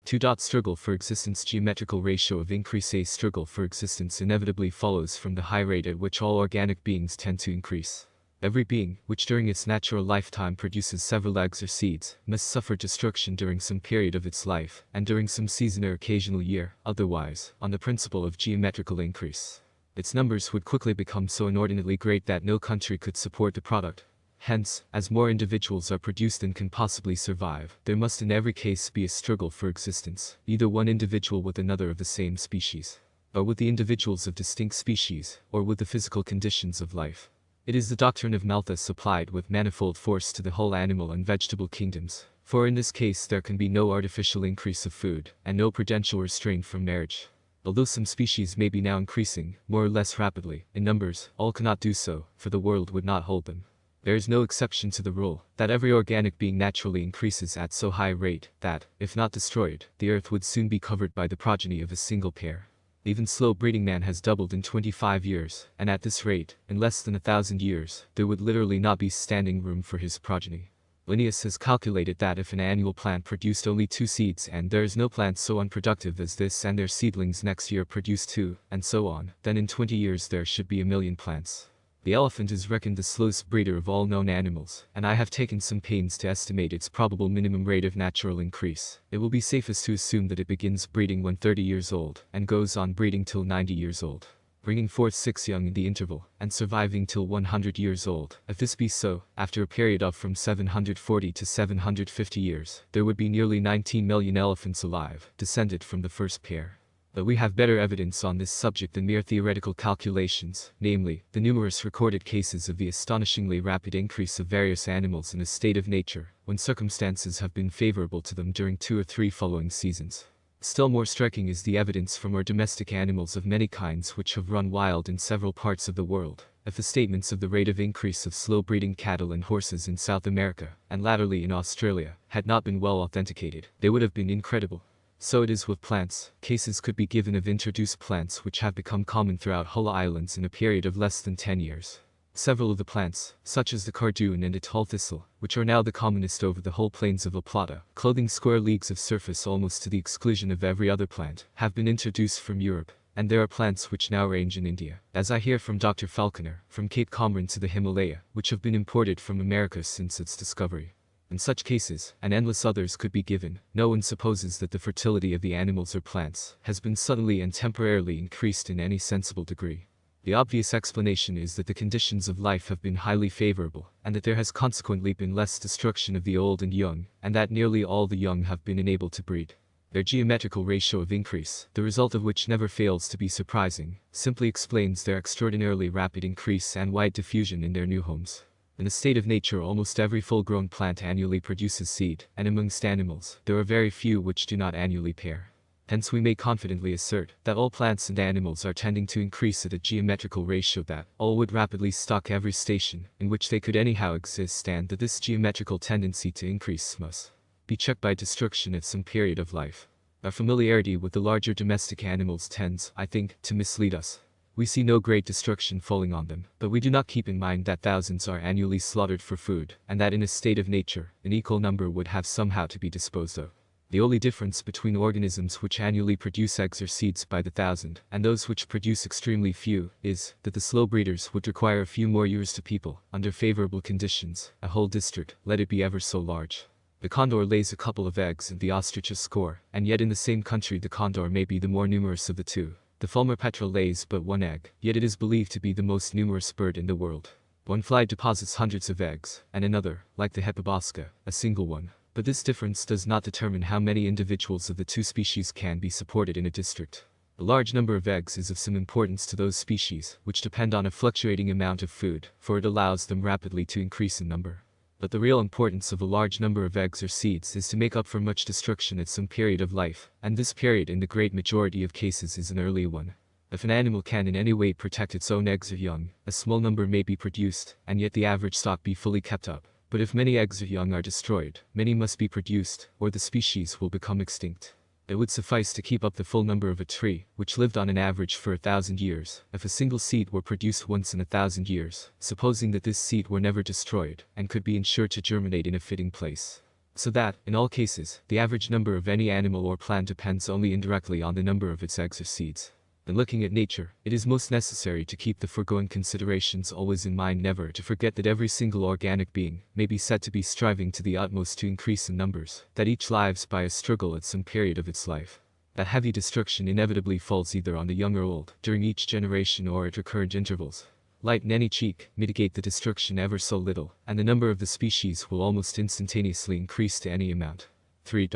2. Struggle for existence. Geometrical ratio of increase. A struggle for existence inevitably follows from the high rate at which all organic beings tend to increase. Every being, which during its natural lifetime produces several eggs or seeds, must suffer destruction during some period of its life, and during some season or occasional year, otherwise, on the principle of geometrical increase, its numbers would quickly become so inordinately great that no country could support the product. Hence, as more individuals are produced than can possibly survive, there must in every case be a struggle for existence, either one individual with another of the same species, or with the individuals of distinct species, or with the physical conditions of life. It is the doctrine of Malthus applied with manifold force to the whole animal and vegetable kingdoms, for in this case there can be no artificial increase of food, and no prudential restraint from marriage. Although some species may be now increasing, more or less rapidly, in numbers, all cannot do so, for the world would not hold them. There is no exception to the rule, that every organic being naturally increases at so high a rate, that, if not destroyed, the earth would soon be covered by the progeny of a single pair. Even slow-breeding man has doubled in 25 years, and at this rate, in less than 1,000 years, there would literally not be standing room for his progeny. Linnaeus has calculated that if an annual plant produced only 2 seeds and there is no plant so unproductive as this and their seedlings next year produce 2, and so on, then in 20 years there should be 1,000,000 plants. The elephant is reckoned the slowest breeder of all known animals, and I have taken some pains to estimate its probable minimum rate of natural increase. It will be safest to assume that it begins breeding when 30 years old, and goes on breeding till 90 years old, bringing forth 6 young in the interval, and surviving till 100 years old. If this be so, after a period of from 740 to 750 years, there would be nearly 19 million elephants alive, descended from the first pair. But we have better evidence on this subject than mere theoretical calculations, namely, the numerous recorded cases of the astonishingly rapid increase of various animals in a state of nature, when circumstances have been favorable to them during 2 or 3 following seasons. Still more striking is the evidence from our domestic animals of many kinds which have run wild in several parts of the world. If the statements of the rate of increase of slow-breeding cattle and horses in South America, and latterly in Australia, had not been well authenticated, they would have been incredible. So it is with plants. Cases could be given of introduced plants which have become common throughout whole islands in a period of less than 10 years. Several of the plants, such as the cardoon and the tall thistle, which are now the commonest over the whole plains of La Plata, clothing square leagues of surface almost to the exclusion of every other plant, have been introduced from Europe, and there are plants which now range in India, as I hear from Dr. Falconer, from Cape Comorin to the Himalaya, which have been imported from America since its discovery. In such cases, and endless others could be given, no one supposes that the fertility of the animals or plants has been suddenly and temporarily increased in any sensible degree. The obvious explanation is that the conditions of life have been highly favorable, and that there has consequently been less destruction of the old and young, and that nearly all the young have been enabled to breed. Their geometrical ratio of increase, the result of which never fails to be surprising, simply explains their extraordinarily rapid increase and wide diffusion in their new homes. In a state of nature, almost every full-grown plant annually produces seed, and amongst animals, there are very few which do not annually pair. Hence we may confidently assert that all plants and animals are tending to increase at a geometrical ratio, that all would rapidly stock every station in which they could anyhow exist, and that this geometrical tendency to increase must be checked by destruction at some period of life. Our familiarity with the larger domestic animals tends, I think, to mislead us. We see no great destruction falling on them, but we do not keep in mind that thousands are annually slaughtered for food, and that in a state of nature, an equal number would have somehow to be disposed of. The only difference between organisms which annually produce eggs or seeds by the thousand, and those which produce extremely few, is, that the slow breeders would require a few more years to people, under favorable conditions, a whole district, let it be ever so large. The condor lays a couple of eggs and the ostrich a score, and yet in the same country the condor may be the more numerous of the two. The fulmar petrel lays but 1 egg, yet it is believed to be the most numerous bird in the world. One fly deposits hundreds of eggs, and another, like the hepabosca, a single one. But this difference does not determine how many individuals of the 2 species can be supported in a district. A large number of eggs is of some importance to those species which depend on a fluctuating amount of food, for it allows them rapidly to increase in number. But the real importance of a large number of eggs or seeds is to make up for much destruction at some period of life, and this period in the great majority of cases is an early one. If an animal can in any way protect its own eggs or young, a small number may be produced, and yet the average stock be fully kept up. But if many eggs or young are destroyed, many must be produced, or the species will become extinct. It would suffice to keep up the full number of a tree, which lived on an average for 1,000 years, if a single seed were produced once in 1,000 years, supposing that this seed were never destroyed, and could be ensured to germinate in a fitting place. So that, in all cases, the average number of any animal or plant depends only indirectly on the number of its eggs or seeds. In looking at nature, it is most necessary to keep the foregoing considerations always in mind, never to forget that every single organic being may be said to be striving to the utmost to increase in numbers, that each lives by a struggle at some period of its life. That heavy destruction inevitably falls either on the young or old, during each generation or at recurrent intervals. Lighten any cheek, mitigate the destruction ever so little, and the number of the species will almost instantaneously increase to any amount. 3.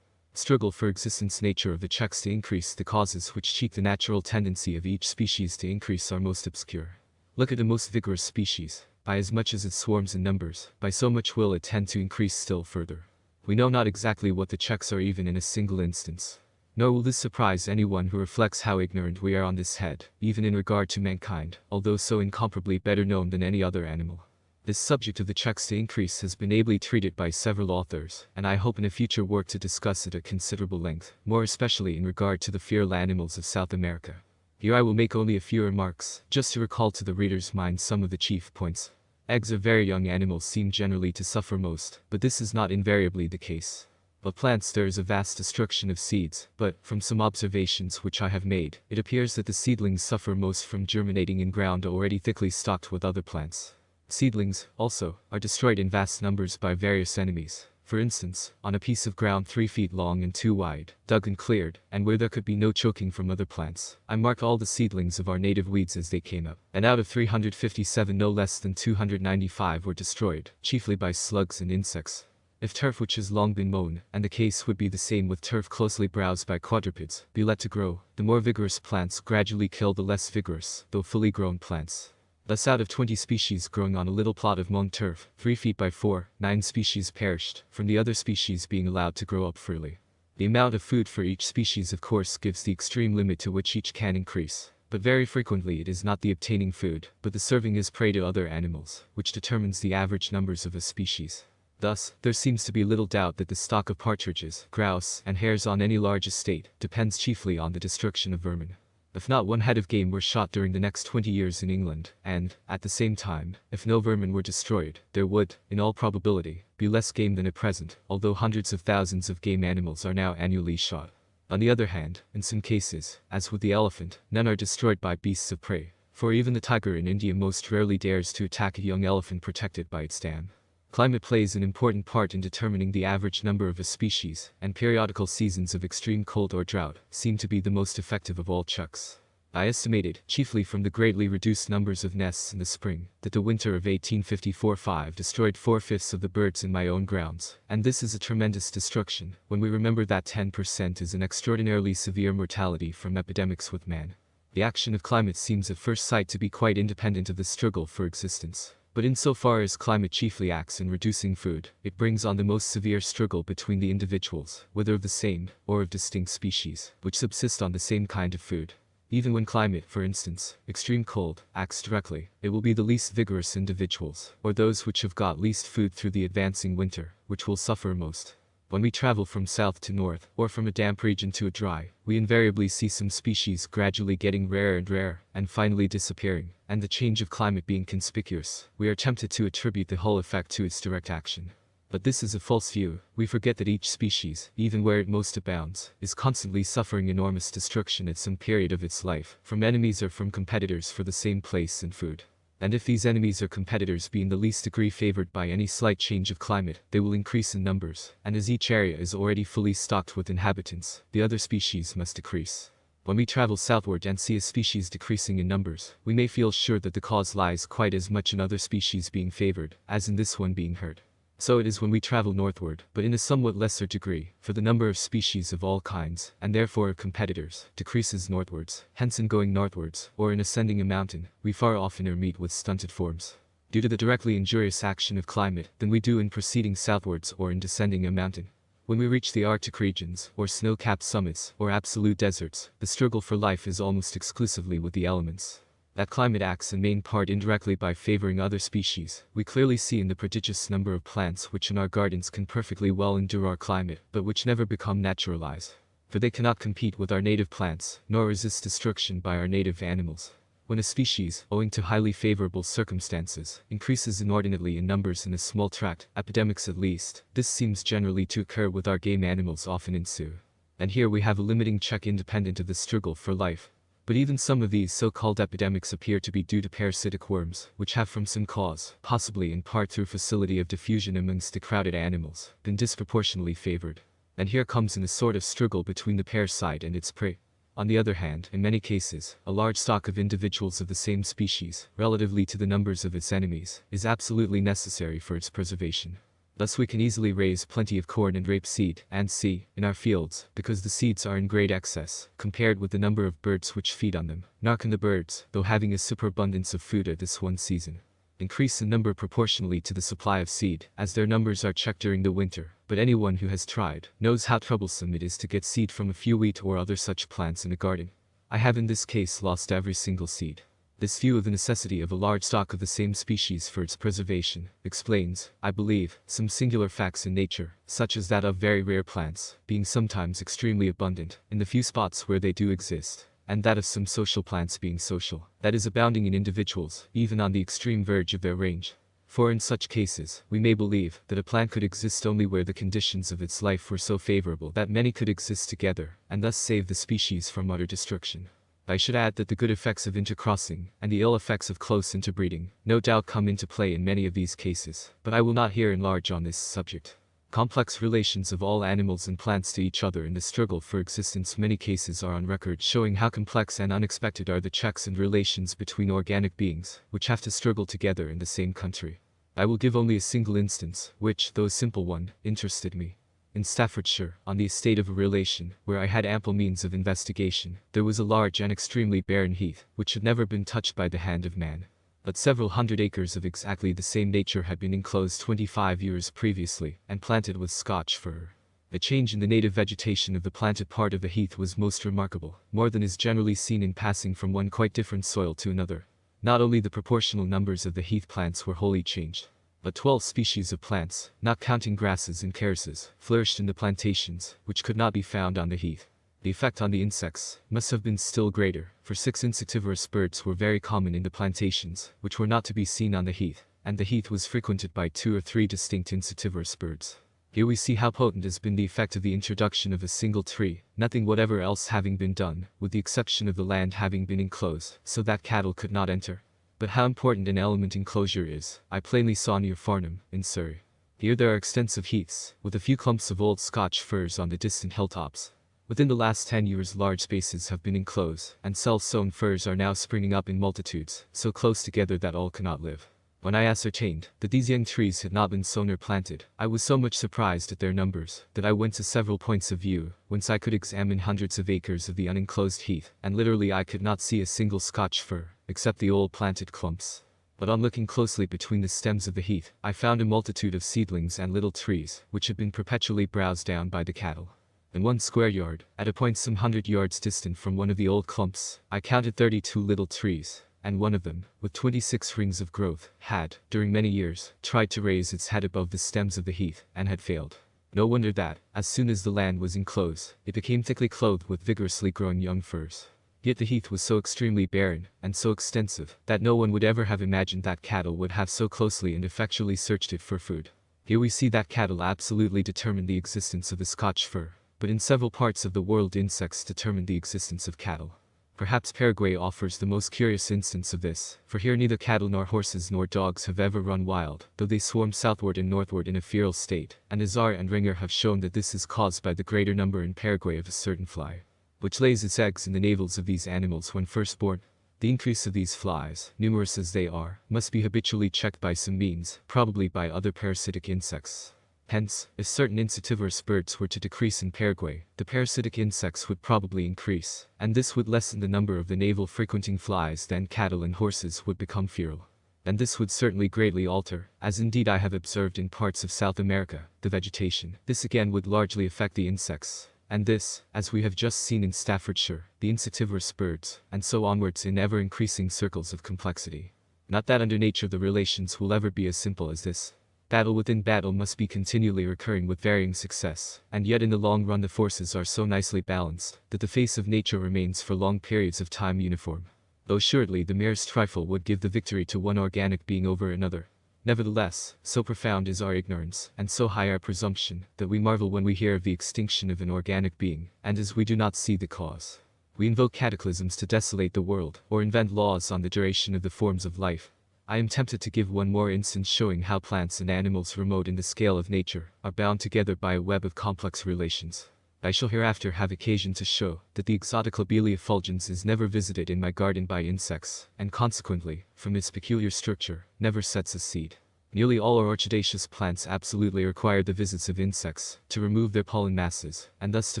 Struggle for existence. Nature of the checks to increase. The causes which check the natural tendency of each species to increase are most obscure. Look at the most vigorous species. By as much as it swarms in numbers, by so much will it tend to increase still further. We know not exactly what the checks are even in a single instance. Nor will this surprise anyone who reflects how ignorant we are on this head, even in regard to mankind, although so incomparably better known than any other animal. This subject of the checks to increase has been ably treated by several authors, and I hope in a future work to discuss it at considerable length, more especially in regard to the feral animals of South America. Here I will make only a few remarks, just to recall to the reader's mind some of the chief points. Eggs of very young animals seem generally to suffer most, but this is not invariably the case. Of plants there is a vast destruction of seeds, but, from some observations which I have made, it appears that the seedlings suffer most from germinating in ground already thickly stocked with other plants. Seedlings, also, are destroyed in vast numbers by various enemies. For instance, on a piece of ground 3 feet long and 2 wide, dug and cleared, and where there could be no choking from other plants, I marked all the seedlings of our native weeds as they came up, and out of 357 no less than 295 were destroyed, chiefly by slugs and insects. If turf which has long been mown, and the case would be the same with turf closely browsed by quadrupeds, be let to grow, the more vigorous plants gradually kill the less vigorous, though fully grown plants. Thus out of 20 species growing on a little plot of mown turf, 3 feet by 4, 9 species perished, from the other species being allowed to grow up freely. The amount of food for each species of course gives the extreme limit to which each can increase, but very frequently it is not the obtaining food, but the serving as prey to other animals, which determines the average numbers of a species. Thus, there seems to be little doubt that the stock of partridges, grouse, and hares on any large estate depends chiefly on the destruction of vermin. If not one head of game were shot during the next 20 years in England, and, at the same time, if no vermin were destroyed, there would, in all probability, be less game than at present, although hundreds of thousands of game animals are now annually shot. On the other hand, in some cases, as with the elephant, none are destroyed by beasts of prey, for even the tiger in India most rarely dares to attack a young elephant protected by its dam. Climate plays an important part in determining the average number of a species, and periodical seasons of extreme cold or drought seem to be the most effective of all checks. I estimated, chiefly from the greatly reduced numbers of nests in the spring, that the winter of 1854-5 destroyed 4/5 of the birds in my own grounds, and this is a tremendous destruction, when we remember that 10% is an extraordinarily severe mortality from epidemics with man. The action of climate seems at first sight to be quite independent of the struggle for existence. But insofar as climate chiefly acts in reducing food, it brings on the most severe struggle between the individuals, whether of the same, or of distinct species, which subsist on the same kind of food. Even when climate, for instance, extreme cold, acts directly, it will be the least vigorous individuals, or those which have got least food through the advancing winter, which will suffer most. When we travel from south to north, or from a damp region to a dry, we invariably see some species gradually getting rarer, and finally disappearing, and the change of climate being conspicuous, we are tempted to attribute the whole effect to its direct action. But this is a false view. We forget that each species, even where it most abounds, is constantly suffering enormous destruction at some period of its life, from enemies or from competitors for the same place and food. And if these enemies or competitors be in the least degree favored by any slight change of climate, they will increase in numbers, and as each area is already fully stocked with inhabitants, the other species must decrease. When we travel southward and see a species decreasing in numbers, we may feel sure that the cause lies quite as much in other species being favored, as in this one being hurt. So it is when we travel northward, but in a somewhat lesser degree, for the number of species of all kinds, and therefore of competitors, decreases northwards. Hence in going northwards, or in ascending a mountain, we far oftener meet with stunted forms, due to the directly injurious action of climate, than we do in proceeding southwards or in descending a mountain. When we reach the Arctic regions, or snow-capped summits, or absolute deserts, the struggle for life is almost exclusively with the elements. That climate acts in main part indirectly by favoring other species, we clearly see in the prodigious number of plants which in our gardens can perfectly well endure our climate, but which never become naturalized. For they cannot compete with our native plants, nor resist destruction by our native animals. When a species, owing to highly favorable circumstances, increases inordinately in numbers in a small tract, epidemics at least, this seems generally to occur with our game animals often ensue. And here we have a limiting check independent of the struggle for life. But even some of these so-called epidemics appear to be due to parasitic worms, which have from some cause, possibly in part through facility of diffusion amongst the crowded animals, been disproportionately favored. And here comes in a sort of struggle between the parasite and its prey. On the other hand, in many cases, a large stock of individuals of the same species, relatively to the numbers of its enemies, is absolutely necessary for its preservation. Thus we can easily raise plenty of corn and rapeseed, and sea, in our fields, because the seeds are in great excess, compared with the number of birds which feed on them. Nor can the birds, though having a superabundance of food at this one season, increase in number proportionally to the supply of seed, as their numbers are checked during the winter. But anyone who has tried, knows how troublesome it is to get seed from a few wheat or other such plants in a garden. I have in this case lost every single seed. This view of the necessity of a large stock of the same species for its preservation explains, I believe, some singular facts in nature, such as that of very rare plants being sometimes extremely abundant in the few spots where they do exist, and that of some social plants being social, that is abounding in individuals, even on the extreme verge of their range. For in such cases, we may believe that a plant could exist only where the conditions of its life were so favorable that many could exist together, and thus save the species from utter destruction. I should add that the good effects of intercrossing, and the ill effects of close interbreeding, no doubt come into play in many of these cases, but I will not here enlarge on this subject. Complex relations of all animals and plants to each other in the struggle for existence. Many cases are on record showing how complex and unexpected are the checks and relations between organic beings, which have to struggle together in the same country. I will give only a single instance, which, though a simple one, interested me. In Staffordshire, on the estate of a relation, where I had ample means of investigation, there was a large and extremely barren heath, which had never been touched by the hand of man. But several hundred acres of exactly the same nature had been enclosed 25 years previously, and planted with Scotch fir. The change in the native vegetation of the planted part of the heath was most remarkable, more than is generally seen in passing from one quite different soil to another. Not only the proportional numbers of the heath plants were wholly changed, but 12 species of plants, not counting grasses and carices, flourished in the plantations, which could not be found on the heath. The effect on the insects must have been still greater, for 6 insectivorous birds were very common in the plantations, which were not to be seen on the heath, and the heath was frequented by 2 or 3 distinct insectivorous birds. Here we see how potent has been the effect of the introduction of a single tree, nothing whatever else having been done, with the exception of the land having been enclosed, so that cattle could not enter. But how important an element enclosure is, I plainly saw near Farnham, in Surrey. Here there are extensive heaths, with a few clumps of old Scotch firs on the distant hilltops. Within the last 10 years large spaces have been enclosed, and self-sown firs are now springing up in multitudes, so close together that all cannot live. When I ascertained that these young trees had not been sown or planted, I was so much surprised at their numbers, that I went to several points of view, whence I could examine hundreds of acres of the unenclosed heath, and literally I could not see a single Scotch fir, except the old planted clumps. But on looking closely between the stems of the heath, I found a multitude of seedlings and little trees, which had been perpetually browsed down by the cattle. In 1 square yard, at a point some 100 yards distant from one of the old clumps, I counted 32 little trees, and one of them, with 26 rings of growth, had, during many years, tried to raise its head above the stems of the heath, and had failed. No wonder that, as soon as the land was enclosed, it became thickly clothed with vigorously growing young firs. Yet the heath was so extremely barren, and so extensive, that no one would ever have imagined that cattle would have so closely and effectually searched it for food. Here we see that cattle absolutely determined the existence of the Scotch fir, but in several parts of the world insects determined the existence of cattle. Perhaps Paraguay offers the most curious instance of this, for here neither cattle nor horses nor dogs have ever run wild, though they swarm southward and northward in a feral state, and Azar and Ringer have shown that this is caused by the greater number in Paraguay of a certain fly, which lays its eggs in the navels of these animals when first born. The increase of these flies, numerous as they are, must be habitually checked by some means, probably by other parasitic insects. Hence, if certain insectivorous birds were to decrease in Paraguay, the parasitic insects would probably increase, and this would lessen the number of the navel-frequenting flies. Then cattle and horses would become feral. And this would certainly greatly alter, as indeed I have observed in parts of South America, the vegetation. This again would largely affect the insects. And this, as we have just seen in Staffordshire, the insectivorous birds, and so onwards in ever-increasing circles of complexity. Not that under nature the relations will ever be as simple as this. Battle within battle must be continually recurring with varying success, and yet in the long run the forces are so nicely balanced, that the face of nature remains for long periods of time uniform. though assuredly the merest trifle would give the victory to one organic being over another. Nevertheless, so profound is our ignorance, and so high our presumption, that we marvel when we hear of the extinction of an organic being, and as we do not see the cause. We invoke cataclysms to desolate the world, or invent laws on the duration of the forms of life. I am tempted to give one more instance showing how plants and animals remote in the scale of nature are bound together by a web of complex relations. I shall hereafter have occasion to show that the exotic Lobelia fulgens is never visited in my garden by insects, and consequently, from its peculiar structure, never sets a seed. Nearly all our orchidaceous plants absolutely require the visits of insects to remove their pollen masses, and thus to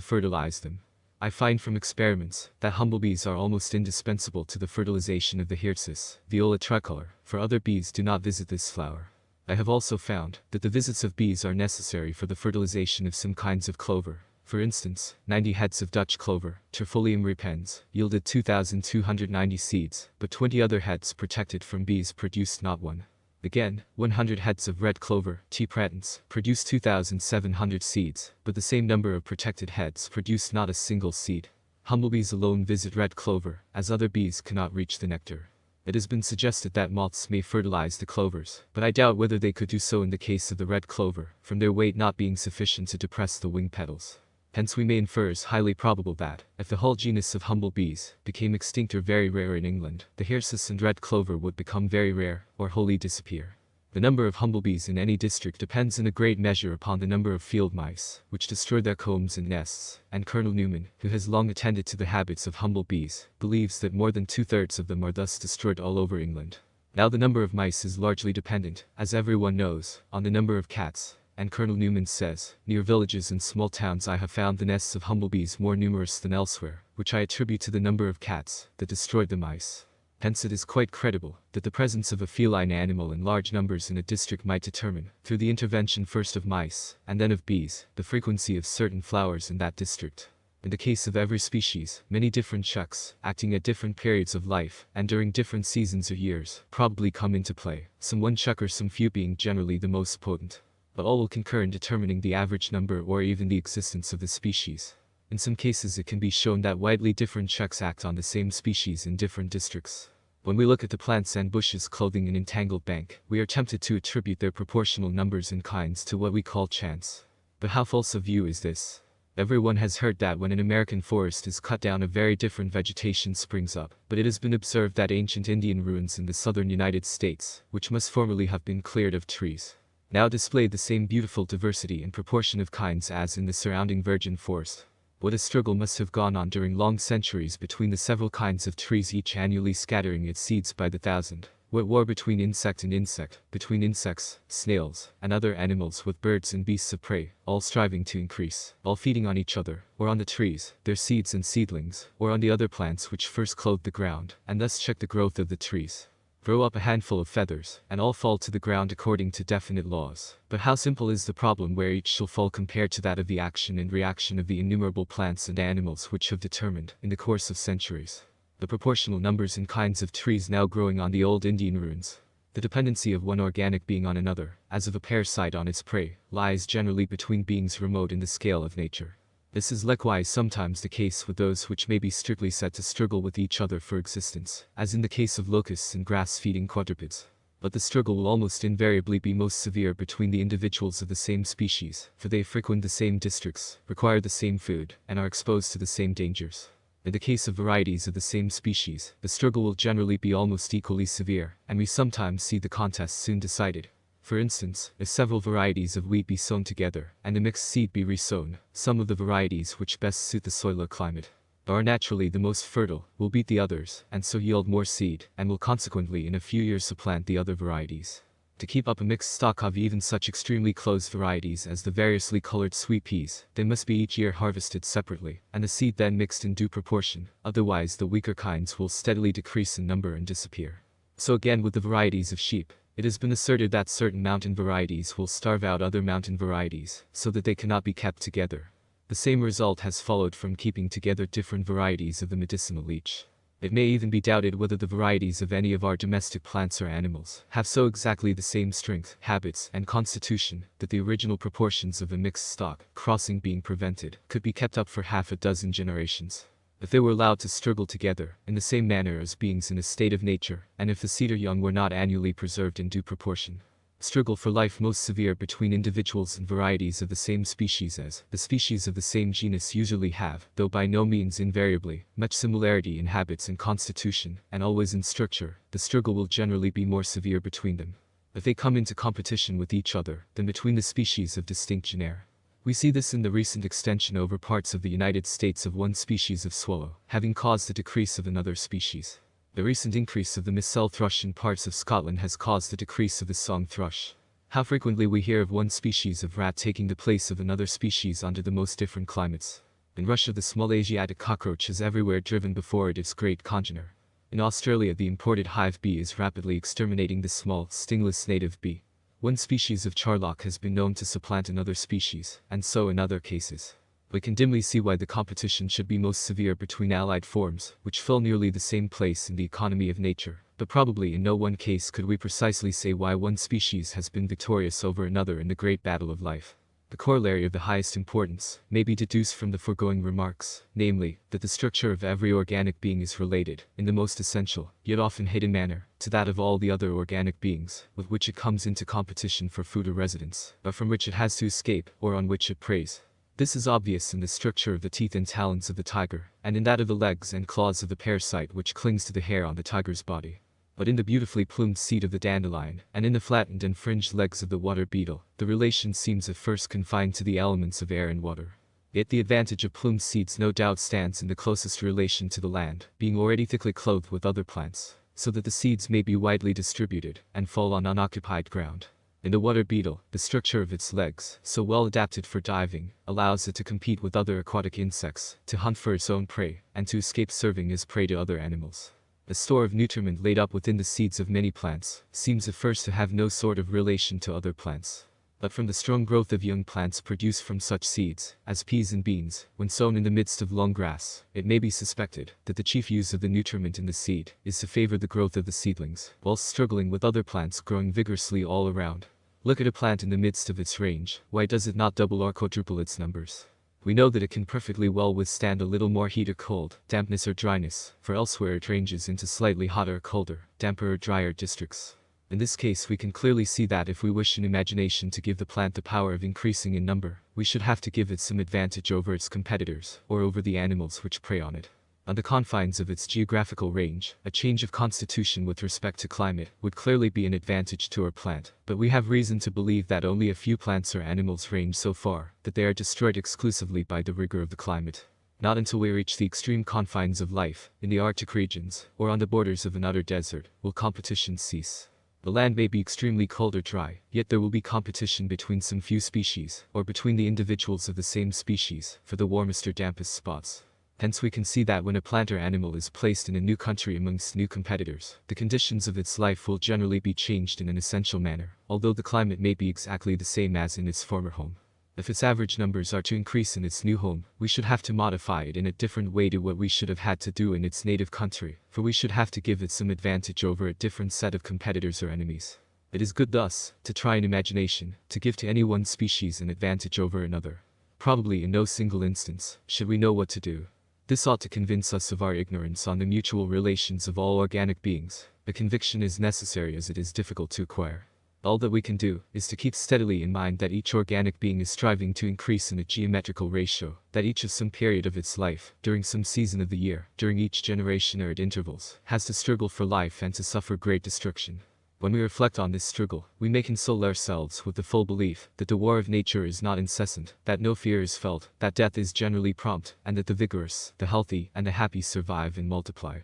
fertilize them. I find from experiments that humblebees are almost indispensable to the fertilization of the hirsus, Viola tricolor, for other bees do not visit this flower. I have also found that the visits of bees are necessary for the fertilization of some kinds of clover. For instance, 90 heads of Dutch clover, Terfolium repens, yielded 2,290 seeds, but 20 other heads protected from bees produced not one. Again, 100 heads of red clover, T. pratense, produced 2,700 seeds, but the same number of protected heads produced not a single seed. Humblebees alone visit red clover, as other bees cannot reach the nectar. It has been suggested that moths may fertilize the clovers, but I doubt whether they could do so in the case of the red clover, from their weight not being sufficient to depress the wing petals. Hence we may infer as highly probable that, if the whole genus of humblebees became extinct or very rare in England, the hirsus and red clover would become very rare, or wholly disappear. The number of humblebees in any district depends in a great measure upon the number of field mice, which destroy their combs and nests, and Colonel Newman, who has long attended to the habits of humblebees, believes that more than 2/3 of them are thus destroyed all over England. Now the number of mice is largely dependent, as everyone knows, on the number of cats. And Colonel Newman says, near villages and small towns I have found the nests of humblebees more numerous than elsewhere, which I attribute to the number of cats that destroyed the mice. Hence it is quite credible that the presence of a feline animal in large numbers in a district might determine, through the intervention first of mice, and then of bees, the frequency of certain flowers in that district. In the case of every species, many different checks, acting at different periods of life, and during different seasons or years, probably come into play, some one check or some few being generally the most potent. But all will concur in determining the average number or even the existence of the species. In some cases it can be shown that widely different checks act on the same species in different districts. When we look at the plants and bushes clothing an entangled bank, we are tempted to attribute their proportional numbers and kinds to what we call chance. But how false a view is this? Everyone has heard that when an American forest is cut down a very different vegetation springs up, but it has been observed that ancient Indian ruins in the southern United States, which must formerly have been cleared of trees, now display the same beautiful diversity and proportion of kinds as in the surrounding virgin forest. What a struggle must have gone on during long centuries between the several kinds of trees each annually scattering its seeds by the thousand. What war between insect and insect, between insects, snails, and other animals with birds and beasts of prey, all striving to increase, all feeding on each other, or on the trees, their seeds and seedlings, or on the other plants which first clothe the ground, and thus check the growth of the trees. Grow up a handful of feathers, and all fall to the ground according to definite laws. But how simple is the problem where each shall fall compared to that of the action and reaction of the innumerable plants and animals which have determined, in the course of centuries, the proportional numbers and kinds of trees now growing on the old Indian ruins. The dependency of one organic being on another, as of a parasite on its prey, lies generally between beings remote in the scale of nature. This is likewise sometimes the case with those which may be strictly said to struggle with each other for existence, as in the case of locusts and grass-feeding quadrupeds. But the struggle will almost invariably be most severe between the individuals of the same species, for they frequent the same districts, require the same food, and are exposed to the same dangers. In the case of varieties of the same species, the struggle will generally be almost equally severe, and we sometimes see the contest soon decided. For instance, if several varieties of wheat be sown together, and a mixed seed be resown, some of the varieties which best suit the soil or climate, are naturally the most fertile, will beat the others, and so yield more seed, and will consequently in a few years supplant the other varieties. To keep up a mixed stock of even such extremely close varieties as the variously colored sweet peas, they must be each year harvested separately, and the seed then mixed in due proportion, otherwise the weaker kinds will steadily decrease in number and disappear. So again with the varieties of sheep, it has been asserted that certain mountain varieties will starve out other mountain varieties, so that they cannot be kept together. The same result has followed from keeping together different varieties of the medicinal leech. It may even be doubted whether the varieties of any of our domestic plants or animals have so exactly the same strength, habits, and constitution that the original proportions of a mixed stock, crossing being prevented, could be kept up for half a dozen generations. If they were allowed to struggle together, in the same manner as beings in a state of nature, and if the seed or young were not annually preserved in due proportion. Struggle for life most severe between individuals and varieties of the same species as the species of the same genus usually have, though by no means invariably, much similarity in habits and constitution, and always in structure, the struggle will generally be more severe between them. If they come into competition with each other, than between the species of distinct genera. We see this in the recent extension over parts of the United States of one species of swallow, having caused the decrease of another species. The recent increase of the missel thrush in parts of Scotland has caused the decrease of the song thrush. How frequently we hear of one species of rat taking the place of another species under the most different climates. In Russia the small Asiatic cockroach is everywhere driven before it its great congener. In Australia the imported hive bee is rapidly exterminating the small, stingless native bee. One species of charlock has been known to supplant another species, and so in other cases. We can dimly see why the competition should be most severe between allied forms, which fill nearly the same place in the economy of nature, but probably in no one case could we precisely say why one species has been victorious over another in the great battle of life. The corollary of the highest importance may be deduced from the foregoing remarks, namely, that the structure of every organic being is related, in the most essential, yet often hidden manner, to that of all the other organic beings, with which it comes into competition for food or residence, but from which it has to escape, or on which it preys. This is obvious in the structure of the teeth and talons of the tiger, and in that of the legs and claws of the parasite which clings to the hair on the tiger's body. But in the beautifully plumed seed of the dandelion, and in the flattened and fringed legs of the water beetle, the relation seems at first confined to the elements of air and water. Yet the advantage of plumed seeds no doubt stands in the closest relation to the land, being already thickly clothed with other plants, so that the seeds may be widely distributed, and fall on unoccupied ground. In the water beetle, the structure of its legs, so well adapted for diving, allows it to compete with other aquatic insects, to hunt for its own prey, and to escape serving as prey to other animals. The store of nutriment laid up within the seeds of many plants seems at first to have no sort of relation to other plants. But from the strong growth of young plants produced from such seeds, as peas and beans, when sown in the midst of long grass, it may be suspected that the chief use of the nutriment in the seed is to favor the growth of the seedlings, whilst struggling with other plants growing vigorously all around. Look at a plant in the midst of its range, why does it not double or quadruple its numbers? We know that it can perfectly well withstand a little more heat or cold, dampness or dryness, for elsewhere it ranges into slightly hotter or colder, damper or drier districts. In this case we can clearly see that if we wish in imagination to give the plant the power of increasing in number, we should have to give it some advantage over its competitors, or over the animals which prey on it. On the confines of its geographical range, a change of constitution with respect to climate would clearly be an advantage to our plant, but we have reason to believe that only a few plants or animals range so far that they are destroyed exclusively by the rigor of the climate. Not until we reach the extreme confines of life, in the Arctic regions, or on the borders of an utter desert, will competition cease. The land may be extremely cold or dry, yet there will be competition between some few species, or between the individuals of the same species, for the warmest or dampest spots. Hence we can see that when a plant or animal is placed in a new country amongst new competitors, the conditions of its life will generally be changed in an essential manner, although the climate may be exactly the same as in its former home. If its average numbers are to increase in its new home, we should have to modify it in a different way to what we should have had to do in its native country, for we should have to give it some advantage over a different set of competitors or enemies. It is good thus, to try in imagination, to give to any one species an advantage over another. Probably in no single instance, should we know what to do. This ought to convince us of our ignorance on the mutual relations of all organic beings. The conviction is necessary as it is difficult to acquire. All that we can do is to keep steadily in mind that each organic being is striving to increase in a geometrical ratio, that each of some period of its life, during some season of the year, during each generation or at intervals, has to struggle for life and to suffer great destruction. When we reflect on this struggle, we may console ourselves with the full belief that the war of nature is not incessant, that no fear is felt, that death is generally prompt, and that the vigorous, the healthy, and the happy survive and multiply.